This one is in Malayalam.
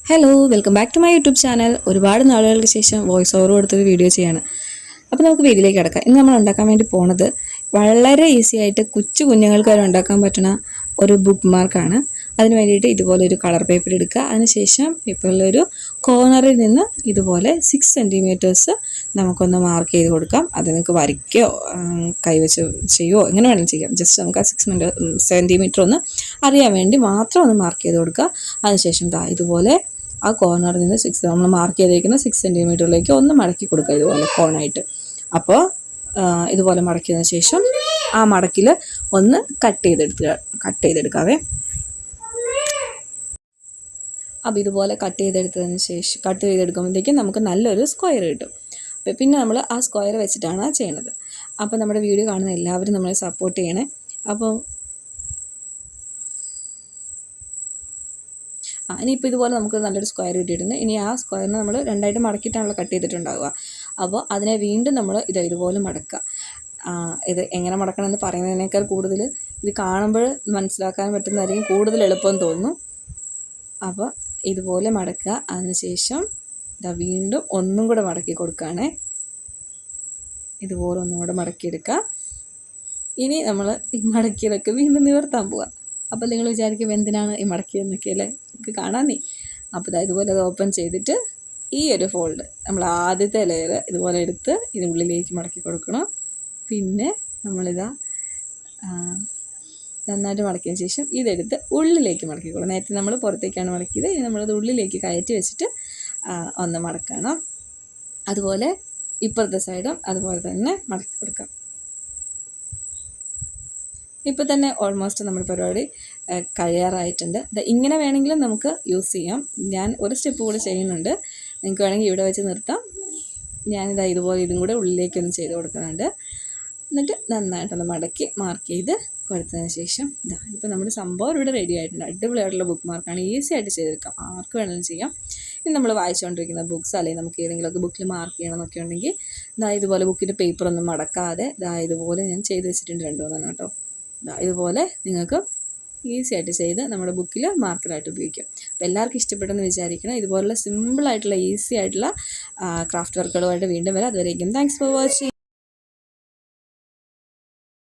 Hello welcome back to my YouTube channel. ഒരുപാട് നാളുകൾക്ക് ശേഷം വോയിസ് ഓവർ കൊടുത്തൊരു വീഡിയോ ചെയ്യാണ്. അപ്പോൾ നമുക്ക് വീഡിയോയിലേക്ക് കിടക്കാം. ഇന്ന് നമ്മൾ ഉണ്ടാക്കാൻ വേണ്ടി പോണത് വളരെ ഈസി ആയിട്ട് കുഞ്ഞുങ്ങൾക്ക് വരെ ഉണ്ടാക്കാൻ പറ്റുന്ന ഒരു ബുക്ക് മാർക്കാണ്. അതിന് വേണ്ടിയിട്ട് ഇതുപോലെ ഒരു കളർ പേപ്പർ എടുക്കുക. അതിനുശേഷം പേപ്പറിലൊരു കോർണറിൽ നിന്ന് ഇതുപോലെ 6 സെൻറ്റിമീറ്റേഴ്സ് നമുക്കൊന്ന് മാർക്ക് ചെയ്ത് കൊടുക്കാം. അത് നിങ്ങൾക്ക് വരയ്ക്കുകയോ കൈവച്ച് ചെയ്യുമോ എങ്ങനെ വേണമെങ്കിലും ചെയ്യാം. ജസ്റ്റ് നമുക്ക് ആ 6 സെൻറ്റിമീറ്റർ ഒന്ന് അറിയാൻ വേണ്ടി മാത്രം ഒന്ന് മാർക്ക് ചെയ്ത് കൊടുക്കുക. അതിനുശേഷം ഇതുപോലെ ആ കോർണറിൽ നിന്ന് നമ്മൾ മാർക്ക് ചെയ്തിരിക്കുന്ന 6 സെൻറ്റിമീറ്ററിലേക്ക് ഒന്ന് മടക്കി കൊടുക്കുക, ഇതുപോലെ കോണായിട്ട്. അപ്പോൾ ഇതുപോലെ മടക്കിയതിന് ശേഷം ആ മടക്കിൽ ഒന്ന് കട്ട് ചെയ്തെടുക്കാവേ. അപ്പോൾ ഇതുപോലെ കട്ട് ചെയ്തെടുക്കുമ്പോഴത്തേക്കും നമുക്ക് നല്ലൊരു സ്ക്വയർ കിട്ടും. പിന്നെ നമ്മൾ ആ സ്ക്വയർ വെച്ചിട്ടാണ് ചെയ്യണത്. അപ്പോൾ നമ്മുടെ വീഡിയോ കാണുന്ന എല്ലാവരും നമ്മളെ സപ്പോർട്ട് ചെയ്യണേ. അപ്പോൾ ഇനിയിപ്പോൾ ഇതുപോലെ നമുക്ക് നല്ലൊരു സ്ക്വയർ കിട്ടിയിട്ടുണ്ട്. ഇനി ആ സ്ക്വയറിനെ നമ്മൾ രണ്ടായിട്ട് മടക്കിയിട്ടാണല്ലോ കട്ട് ചെയ്തിട്ടുണ്ടാവുക. അപ്പോൾ അതിനെ വീണ്ടും നമ്മൾ ഇതുപോലെ മടക്കുക. ഇത് എങ്ങനെ മടക്കണമെന്ന് പറയുന്നതിനേക്കാൾ കൂടുതൽ ഇത് കാണുമ്പോൾ മനസ്സിലാക്കാൻ പറ്റുന്നതായിരിക്കും കൂടുതൽ എളുപ്പം തോന്നുന്നു. അപ്പോൾ ഇതുപോലെ മടക്കുക. അതിനുശേഷം വീണ്ടും ഒന്നും കൂടെ മടക്കി കൊടുക്കുകയാണേ. ഇതുപോലെ ഒന്നും കൂടെ മടക്കിയെടുക്കുക. ഇനി നമ്മൾ ഈ മടക്കിയതൊക്കെ വീണ്ടും നിവർത്താൻ പോവുക. അപ്പോൾ നിങ്ങൾ വിചാരിക്കും എന്തിനാണ് ഈ മടക്കിയെന്നൊക്കെ അല്ലേ, നമുക്ക് കാണാൻ. അപ്പോൾ ഇതുപോലെ അത് ഓപ്പൺ ചെയ്തിട്ട് ഈ ഒരു ഫോൾഡ് നമ്മൾ ആദ്യത്തെ ലെയർ ഇതുപോലെ എടുത്ത് ഇത് ഉള്ളിലേക്ക് മടക്കി കൊടുക്കണം. പിന്നെ നമ്മളിതാ നന്നായിട്ട് മടക്കിയതിന് ശേഷം ഇതെടുത്ത് ഉള്ളിലേക്ക് മടക്കി കൊടുക്കണം. നേരത്തെ നമ്മൾ പുറത്തേക്കാണ് മടക്കിയത്, ഇനി നമ്മളത് ഉള്ളിലേക്ക് കയറ്റി വെച്ചിട്ട് ഒന്ന് മടക്കണം. അതുപോലെ ഇപ്പുറത്തെ സൈഡും അതുപോലെ തന്നെ മടക്കി കൊടുക്കാം. ഇപ്പോൾ തന്നെ ഓൾമോസ്റ്റ് നമ്മുടെ പരിപാടി കഴിയാറായിട്ടുണ്ട്. ഇങ്ങനെ വേണമെങ്കിലും നമുക്ക് യൂസ് ചെയ്യാം. ഞാൻ ഒരു സ്റ്റെപ്പ് കൂടി ചെയ്യുന്നുണ്ട്. നിങ്ങൾക്ക് വേണമെങ്കിൽ ഇവിടെ വെച്ച് നിർത്താം. ഇതുപോലെ ഇതും കൂടെ ഉള്ളിലേക്കൊന്ന് ചെയ്ത് കൊടുക്കുന്നുണ്ട്. എന്നിട്ട് നന്നായിട്ടൊന്ന് മടക്കി മാർക്ക് ചെയ്ത് കൊടുത്തതിന് ശേഷം ഇപ്പോൾ നമ്മുടെ സംഭവം ഇവിടെ റെഡി ആയിട്ടുണ്ട്. അടിപൊളിയായിട്ടുള്ള ബുക്ക് മാർക്കാണ്. ഈസി ആയിട്ട് ചെയ്തെടുക്കാം, ആർക്ക് വേണമെങ്കിലും ചെയ്യാം. ഇനി നമ്മൾ വായിച്ചുകൊണ്ടിരിക്കുന്ന ബുക്ക്സ് അല്ലെങ്കിൽ നമുക്ക് ഏതെങ്കിലുമൊക്കെ ബുക്കിൽ മാർക്ക് ചെയ്യണമെന്നൊക്കെ ഉണ്ടെങ്കിൽ ഇതുപോലെ ബുക്കിൻ്റെ പേപ്പറൊന്നും മടക്കാതെ ഇതുപോലെ ഞാൻ ചെയ്ത് വെച്ചിട്ടുണ്ട് 2-3 കേട്ടോ. ഇതുപോലെ നിങ്ങൾക്ക് ഈസി ആയിട്ട് ചെയ്ത് നമ്മുടെ ബുക്കിൽ മാർക്കറായിട്ട് ഉപയോഗിക്കാം. അപ്പോൾ എല്ലാവർക്കും ഇഷ്ടപ്പെട്ടെന്ന് വിചാരിക്കണം. ഇതുപോലുള്ള സിമ്പിളായിട്ടുള്ള ഈസി ആയിട്ടുള്ള ക്രാഫ്റ്റ് വർക്കുകളുമായിട്ട് വീണ്ടും വരാം. അതുവരേക്കും താങ്ക്സ് ഫോർ വാച്ചിങ്.